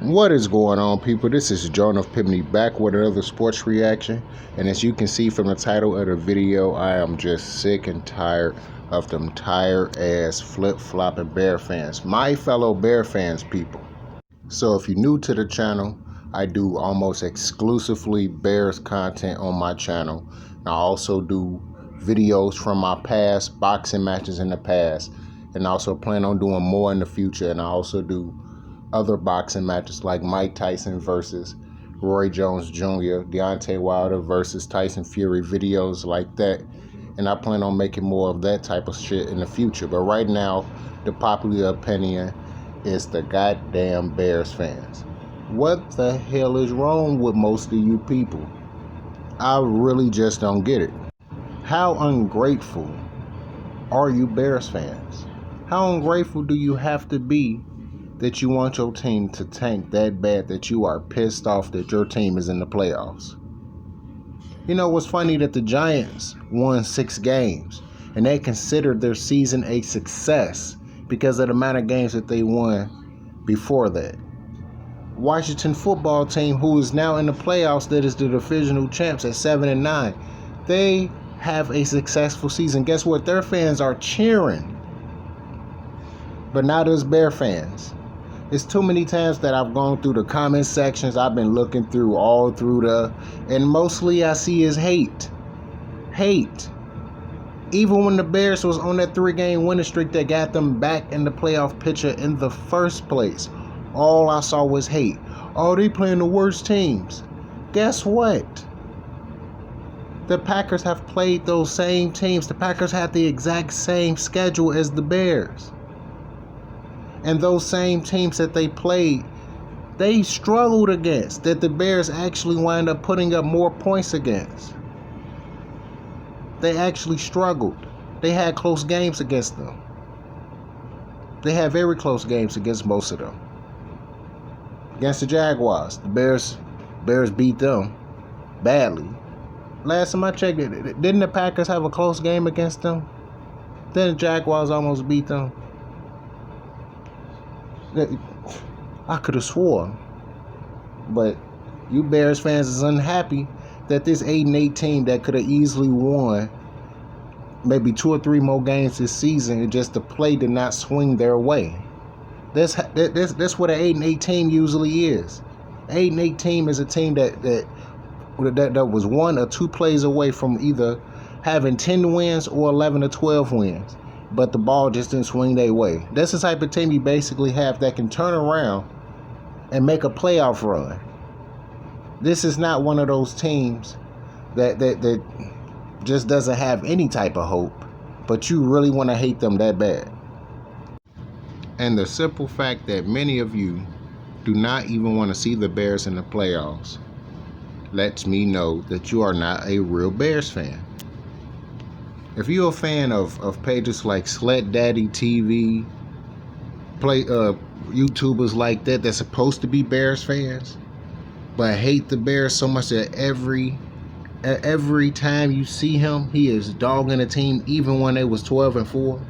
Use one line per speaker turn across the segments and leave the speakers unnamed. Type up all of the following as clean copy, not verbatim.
What is going on, people? This is John of Pibney back with another sports reaction. And as you can see from the title of the video, I am just sick and tired of them tired ass flip-flopping Bear fans. My fellow Bear fans, people. So if you're new to the channel, I do almost exclusively Bears content on my channel. I also do videos from my past boxing matches in the past, and I also plan on doing more in the future. And I also do other boxing matches like Mike Tyson versus Roy Jones Jr., Deontay Wilder versus Tyson Fury, videos like that. And I plan on making more of that type of shit in the future. But right now, the popular opinion is the goddamn Bears fans. What the hell is wrong with most of you people? I really just don't get it. How ungrateful are you Bears fans? How ungrateful do you have to be that you want your team to tank that bad that you are pissed off that your team is in the playoffs? You know what's funny? That the Giants won 6 games and they considered their season a success because of the amount of games that they won before that. Washington football team, who is now in the playoffs, that is the divisional champs at 7-9, they have a successful season. Guess what? Their fans are cheering. But not us Bear fans. It's too many times that I've gone through the comment sections. I've been looking through all through and mostly I see is hate. Hate. Even when the Bears was on that 3-game winning streak that got them back in the playoff picture in the first place, all I saw was hate. Oh, they playing the worst teams. Guess what? The Packers have played those same teams. The Packers had the exact same schedule as the Bears. And those same teams that they played, they struggled against, that the Bears actually wind up putting up more points against. They actually struggled. They had close games against them. They had very close games against most of them. Against the Jaguars, the Bears beat them badly. Last time I checked, didn't the Packers have a close game against them? Then the Jaguars almost beat them. I could have swore. But you Bears fans is unhappy that this 8-8 team that could have easily won maybe 2 or 3 more games this season, and just the play did not swing their way. That's what an 8-8 team usually is. 8-8 team is a team that was 1 or 2 plays away from either having 10 wins or 11 or 12 wins. But the ball just didn't swing their way. That's the type of team you basically have that can turn around and make a playoff run. This is not one of those teams that just doesn't have any type of hope, but you really want to hate them that bad. And the simple fact that many of you do not even want to see the Bears in the playoffs lets me know that you are not a real Bears fan. If you're a fan of pages like Slet Daddy TV, YouTubers like that that's supposed to be Bears fans, but hate the Bears so much that every time you see him, he is dogging a team even when they was 12-4.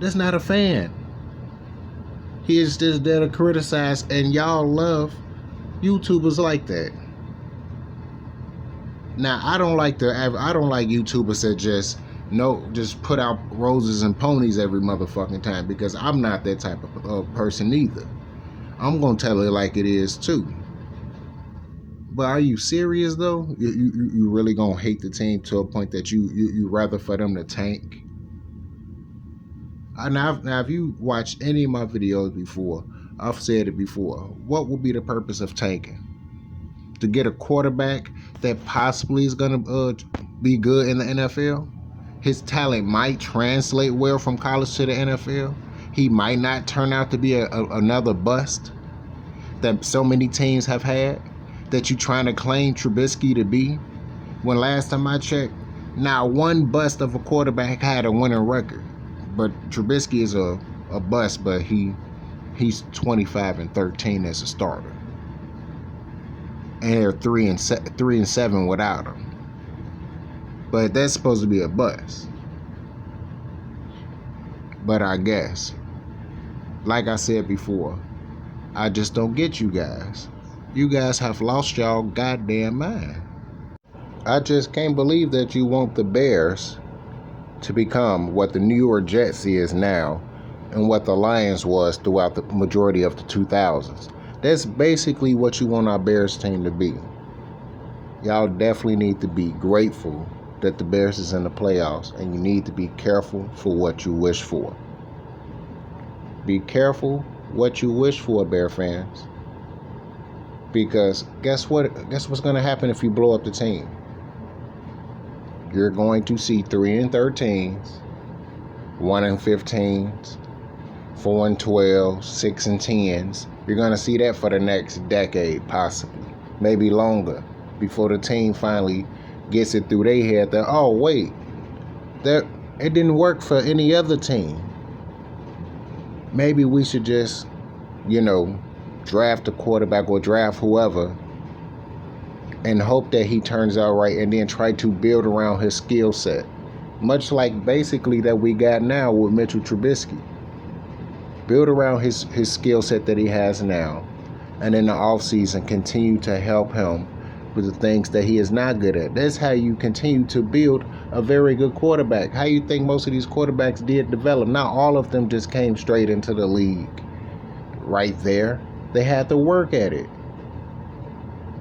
That's not a fan. He is just there to criticize, and y'all love YouTubers like that. Now, I don't like YouTubers that just put out roses and ponies every motherfucking time, because I'm not that type of person either. I'm gonna tell it like it is too. But are you serious though? You really gonna hate the team to a point that you rather for them to tank? Now, if you watched any of my videos before, I've said it before. What would be the purpose of tanking? To get a quarterback that possibly is going to be good in the NFL? His talent might translate well from college to the NFL. He might not turn out to be another bust that so many teams have had, that you trying to claim Trubisky to be. When last time I checked, not one bust of a quarterback had a winning record. But Trubisky is a bust, but he's 25-13 as a starter. And they're 3-7 without him. But that's supposed to be a bust. But I guess, like I said before, I just don't get you guys. You guys have lost y'all goddamn mind. I just can't believe that you want the Bears to become what the New York Jets is now and what the Lions was throughout the majority of the 2000s. That's basically what you want our Bears team to be. Y'all definitely need to be grateful that the Bears is in the playoffs, and you need to be careful for what you wish for. Be careful what you wish for, Bear fans. Because guess what? Guess what's going to happen if you blow up the team? You're going to see 3-13s, 1-15s, 4-12, 6-10s. You're going to see that for the next decade, possibly, maybe longer, before the team finally gets it through their head that, oh wait, that it didn't work for any other team. Maybe we should just, draft a quarterback or draft whoever and hope that he turns out right, and then try to build around his skill set. Much like basically that we got now with Mitchell Trubisky. Build around his skill set that he has now, and in the offseason continue to help him with the things that he is not good at. That's how you continue to build a very good quarterback. How you think most of these quarterbacks did develop? Not all of them just came straight into the league right there. They had to work at it.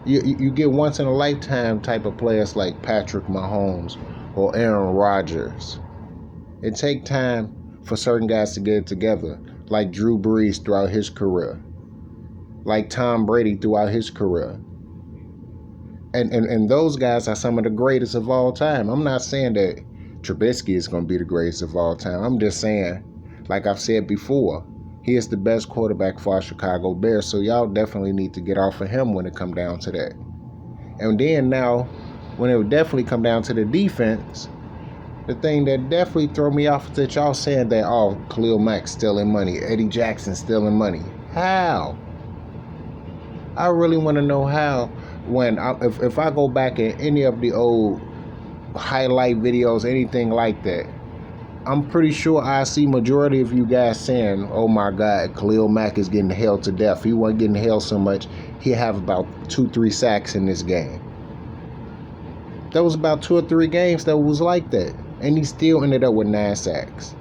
You get once in a lifetime type of players like Patrick Mahomes or Aaron Rodgers. It takes time for certain guys to get it together, like Drew Brees throughout his career, like Tom Brady throughout his career. And those guys are some of the greatest of all time. I'm not saying that Trubisky is going to be the greatest of all time. I'm just saying, like I've said before, he is the best quarterback for our Chicago Bears. So y'all definitely need to get off of him when it come down to that. And then now, when it would definitely come down to the defense, the thing that definitely throw me off is that y'all saying that, oh, Khalil Mack stealing money, Eddie Jackson stealing money. How? I really want to know how. If I go back in any of the old highlight videos, anything like that, I'm pretty sure I see majority of you guys saying, oh my God, Khalil Mack is getting held to death. He wasn't getting held so much. He have about 2-3 sacks in this game. There was about 2 or 3 games that was like that. And he still ended up with 9 sacks.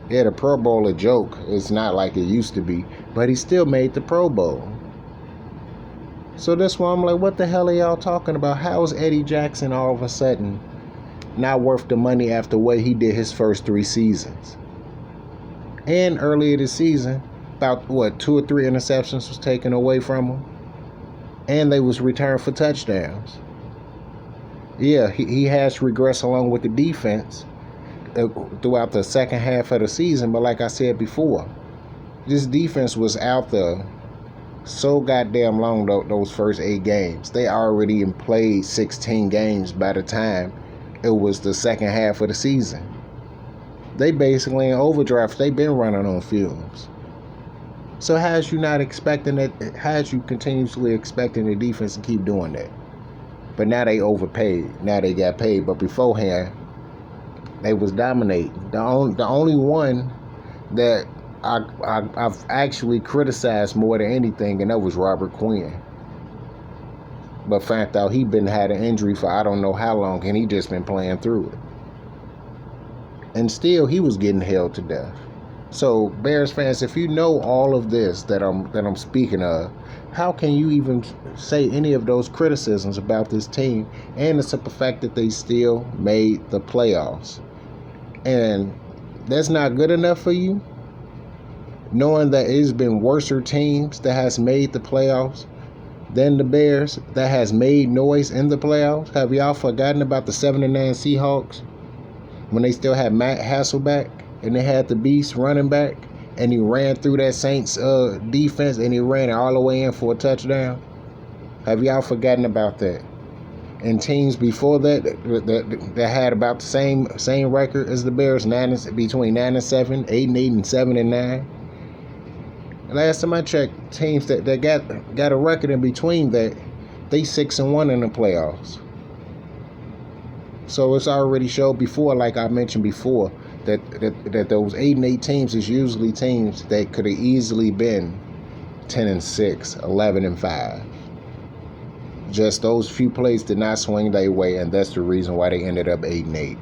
Yeah, the Pro Bowl a joke. It's not like it used to be. But he still made the Pro Bowl. So that's why I'm like, what the hell are y'all talking about? How is Eddie Jackson all of a sudden not worth the money after what he did his first 3 seasons? And earlier this season, about 2 or 3 interceptions was taken away from him, and they was returned for touchdowns. Yeah, he has regressed along with the defense throughout the second half of the season, but like I said before, this defense was out there so goddamn long those first 8 games. They already played 16 games by the time it was the second half of the season. They basically in overdraft. They've been running on fumes. So how's you not expecting that? How's you continuously expecting the defense to keep doing that? But now they overpaid. Now they got paid. But beforehand, they was dominating. The only one that I've actually criticized more than anything, and that was Robert Quinn. But found out he had an injury for I don't know how long, and he just been playing through it. And still, he was getting held to death. So, Bears fans, if you know all of this that I'm speaking of, how can you even say any of those criticisms about this team and the simple fact that they still made the playoffs? And that's not good enough for you? Knowing that it's been worser teams that has made the playoffs than the Bears that has made noise in the playoffs? Have y'all forgotten about the 7-9 Seahawks when they still had Matt Hasselbeck and they had the beast running back and he ran through that Saints defense and he ran it all the way in for a touchdown? Have y'all forgotten about that? And teams before that had about the same record as the Bears, between 9-7, 8-8, and 7-9. Last time I checked, teams that got a record in between that, they 6-1 in the playoffs. So it's already showed before, like I mentioned before, that those 8-8 teams is usually teams that could have easily been 10-6, 11-5. Just those few plays did not swing their way, and that's the reason why they ended up 8-8.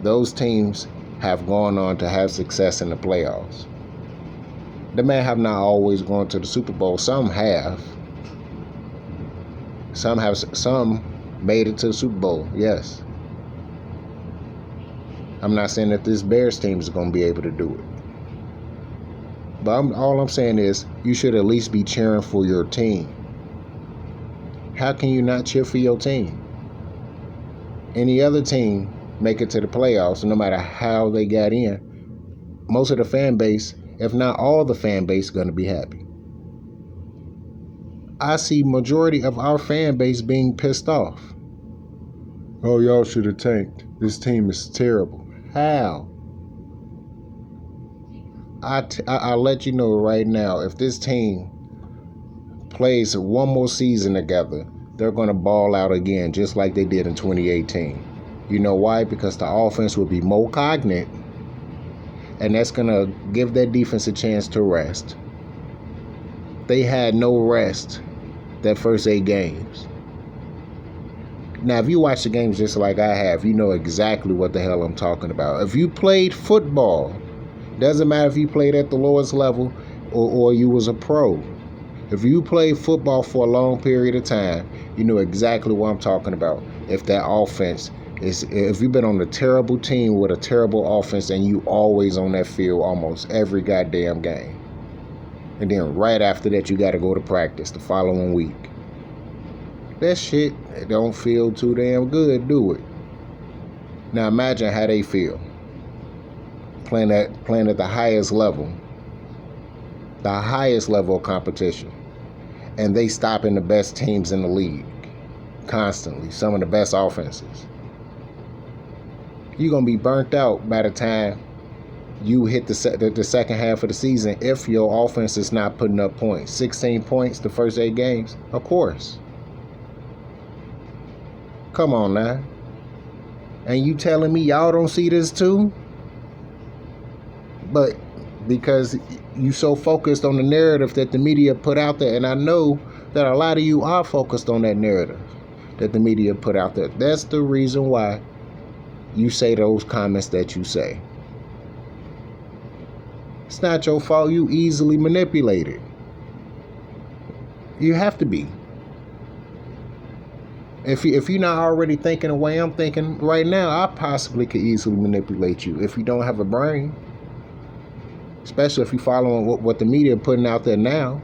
Those teams have gone on to have success in the playoffs. They may have not always gone to the Super Bowl. Some have. Some made it to the Super Bowl, yes. I'm not saying that this Bears team is going to be able to do it. But all I'm saying is you should at least be cheering for your team. How can you not cheer for your team? Any other team make it to the playoffs, no matter how they got in, most of the fan base, if not all the fan base, is going to be happy. I see majority of our fan base being pissed off. Oh, y'all should have tanked. This team is terrible. How? I'll let you know right now, if this team plays one more season together, they're going to ball out again, just like they did in 2018. You know why? Because the offense will be more cognate, and that's going to give that defense a chance to rest. They had no rest that first 8 games. Now, if you watch the games just like I have, you know exactly what the hell I'm talking about. If you played football, doesn't matter if you played at the lowest level or you was a pro. If you played football for a long period of time, you know exactly what I'm talking about. If that offense if you've been on a terrible team with a terrible offense and you always on that field almost every goddamn game. And then right after that, you got to go to practice the following week. That shit don't feel too damn good, do it? Now imagine how they feel playing at the highest level of competition, and they stopping the best teams in the league constantly, some of the best offenses. You're gonna be burnt out by the time you hit the second half of the season if your offense is not putting up points. 16 points the first 8 games, of course. Come on now. And you telling me y'all don't see this too? But because you so focused on the narrative that the media put out there, and I know that a lot of you are focused on that narrative that the media put out there. That's the reason why you say those comments that you say. It's not your fault. You easily manipulated. You have to be. If you're not already thinking the way I'm thinking right now, I possibly could easily manipulate you if you don't have a brain. Especially if you're following what the media are putting out there now.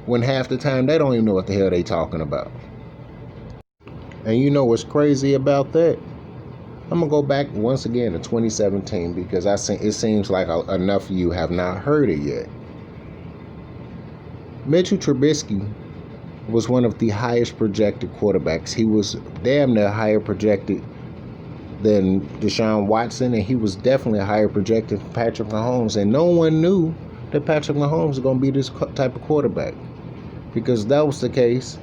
When half the time they don't even know what the hell they talking about. And you know what's crazy about that? I'm going to go back once again to 2017 because it seems like enough of you have not heard it yet. Mitchell Trubisky was one of the highest projected quarterbacks. He was damn near higher projected than Deshaun Watson, and he was definitely higher projected than Patrick Mahomes. And no one knew that Patrick Mahomes was going to be this type of quarterback. Because if that was the case,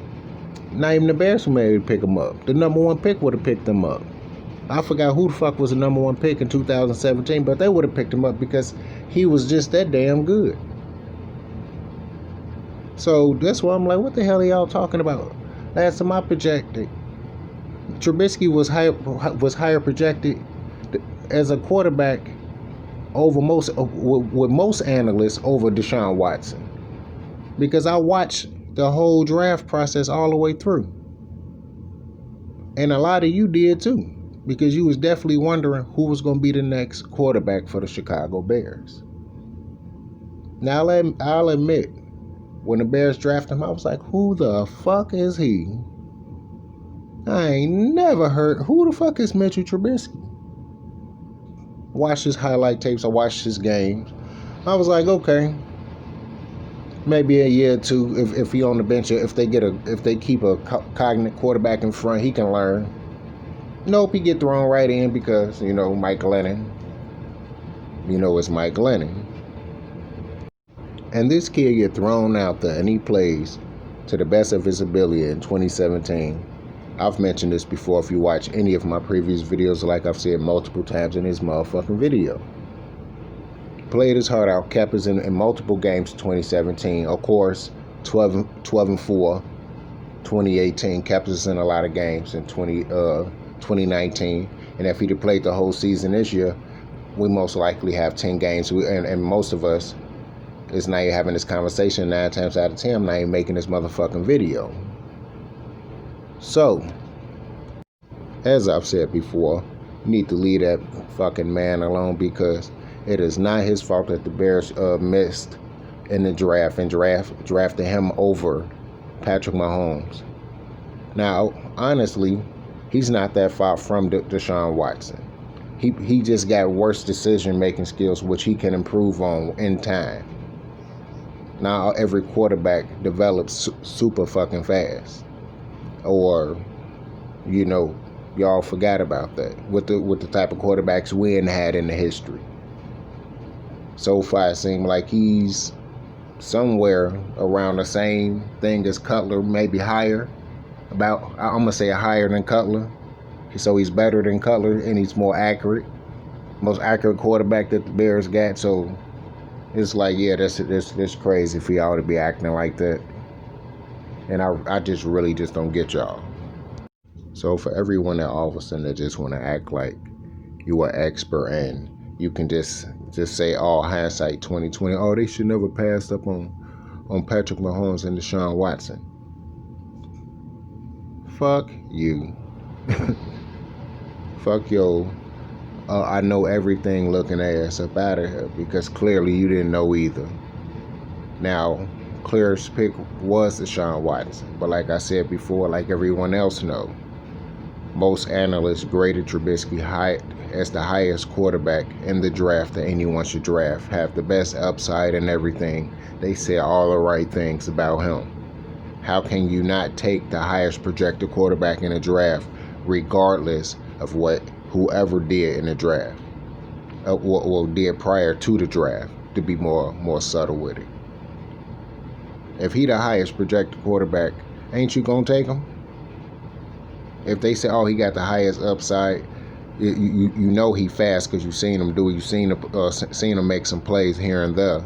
not even the Bears would maybe pick him up. The number 1 pick would have picked him up. I forgot who the fuck was the number 1 pick in 2017, but they would have picked him up because he was just that damn good. So that's why I'm like, what the hell are y'all talking about? Last time I projected, Trubisky was higher projected as a quarterback over with most analysts over Deshaun Watson, because I watched the whole draft process all the way through, and a lot of you did too, because you was definitely wondering who was going to be the next quarterback for the Chicago Bears. Now I'll admit, when the Bears drafted him, I was like, who the fuck is he? I ain't never heard. Who the fuck is Mitchell Trubisky? Watched his highlight tapes. I watched his games. I was like, okay, maybe a year or two, if he on the bench, if they keep a cognate quarterback in front, he can learn. Nope, he get thrown right in because, Mike Glennon. It's Mike Glennon. And this kid get thrown out there and he plays to the best of his ability in 2017. I've mentioned this before if you watch any of my previous videos, like I've said multiple times in this motherfucking video. Played his heart out, kept us in multiple games in 2017. Of course, 12-4, 2018, kept us in a lot of games in 2019. And if he'd have played the whole season this year, we most likely have 10 games. And most of us is now you're having this conversation 9 times out of 10. I'm not even making this motherfucking video. So, as I've said before, you need to leave that fucking man alone, because it is not his fault that the Bears missed in the draft and drafted him over Patrick Mahomes. Now, honestly, he's not that far from Deshaun Watson. He just got worse decision-making skills, which he can improve on in time. Now, every quarterback develops super fucking fast. Or, y'all forgot about that with the type of quarterbacks we had in the history. So far, it seems like he's somewhere around the same thing as Cutler, maybe higher. I'm gonna say higher than Cutler. So he's better than Cutler, and he's more accurate. Most accurate quarterback that the Bears got. So it's like, yeah, that's crazy for y'all to be acting like that. And I just really just don't get y'all. So for everyone that all of a sudden that just want to act like you are expert and you can just say, oh, hindsight 2020, oh, they should never pass up on Patrick Mahomes and Deshaun Watson. Fuck you. Fuck yo. I know everything looking ass up out of here, because clearly you didn't know either. Now, clearest pick was Deshaun Watson, but like I said before, like everyone else know, most analysts graded Trubisky high as the highest quarterback in the draft that anyone should draft, have the best upside and everything. They said all the right things about him. How can you not take the highest projected quarterback in the draft, regardless of what whoever did in the draft, or did prior to the draft, to be more subtle with it? If he the highest projected quarterback, ain't you gonna take him? If they say, oh, he got the highest upside, you know he fast because you seen him do it. You seen him make some plays here and there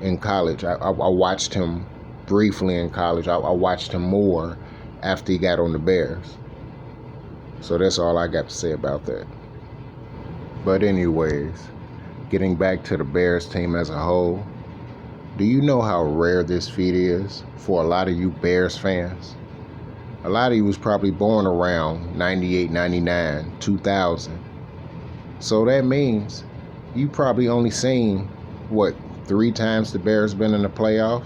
in college. I watched him briefly in college. I watched him more after he got on the Bears. So that's all I got to say about that. But anyways, getting back to the Bears team as a whole, do you know how rare this feat is for a lot of you Bears fans? A lot of you was probably born around 98, 99, 2000. So that means you probably only seen, 3 times the Bears been in the playoff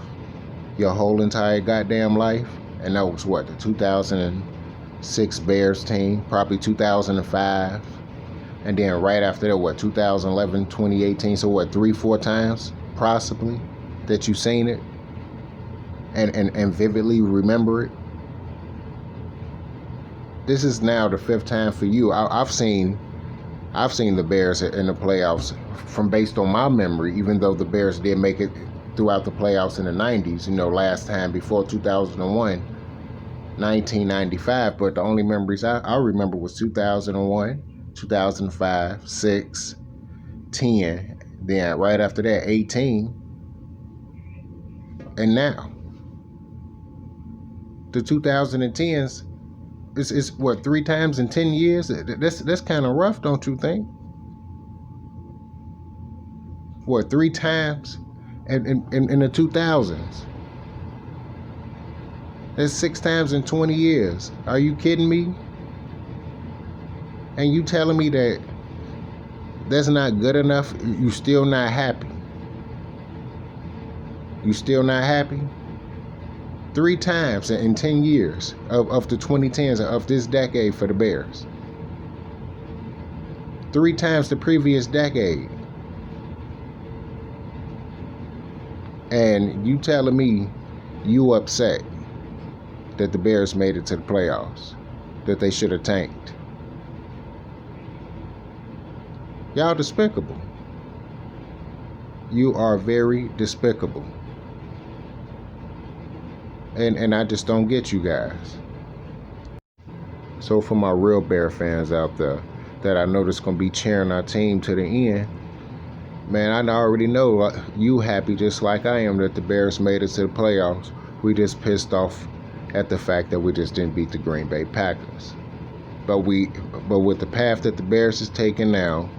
your whole entire goddamn life? And that was the 2006 Bears team, probably 2005. And then right after that, 2011, 2018. So 3-4 times possibly that you seen it and vividly remember it. This is now the 5th time for you. I've seen the Bears in the playoffs from based on my memory, even though the Bears did make it throughout the playoffs in the 90s, last time before 2001, 1995. But the only memories I remember was 2001, 2005, 6, 10, then right after that, 18, and now. The 2010s, it's 3 times in 10 years? That's kind of rough, don't you think? 3 times in the 2000s? That's 6 times in 20 years. Are you kidding me? And you telling me that that's not good enough? You still not happy? You still not happy? 3 times in 10 years of the 2010s of this decade for the Bears. 3 times the previous decade. And you telling me you upset that the Bears made it to the playoffs, that they should have tanked. Y'all despicable. You are very despicable. And I just don't get you guys. So for my real Bear fans out there that I know that's going to be cheering our team to the end, Man, I already know you happy just like I am that the Bears made it to the playoffs. We just pissed off at the fact that we just didn't beat the Green Bay Packers. But with the path that the Bears is taking now,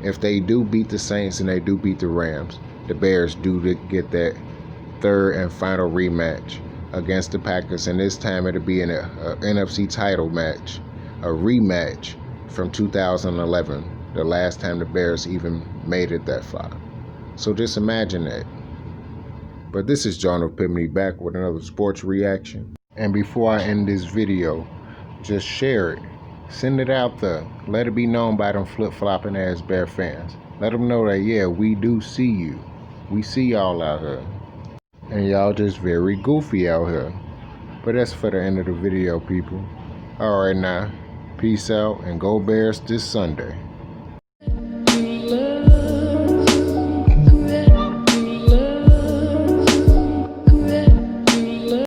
if they do beat the Saints and they do beat the Rams, the Bears do get that third and final rematch against the Packers, and this time it'll be in a NFC title match, a rematch from 2011, the last time the Bears even made it that far. So just imagine that. But this is John of Pimney back with another sports reaction. And before I end this video, just share it. Send it out there. Let it be known by them flip-flopping ass Bear fans. Let them know that, yeah, we do see you. We see y'all out here. And y'all just very goofy out here. But that's for the end of the video, people. Alright now. Peace out and go Bears this Sunday.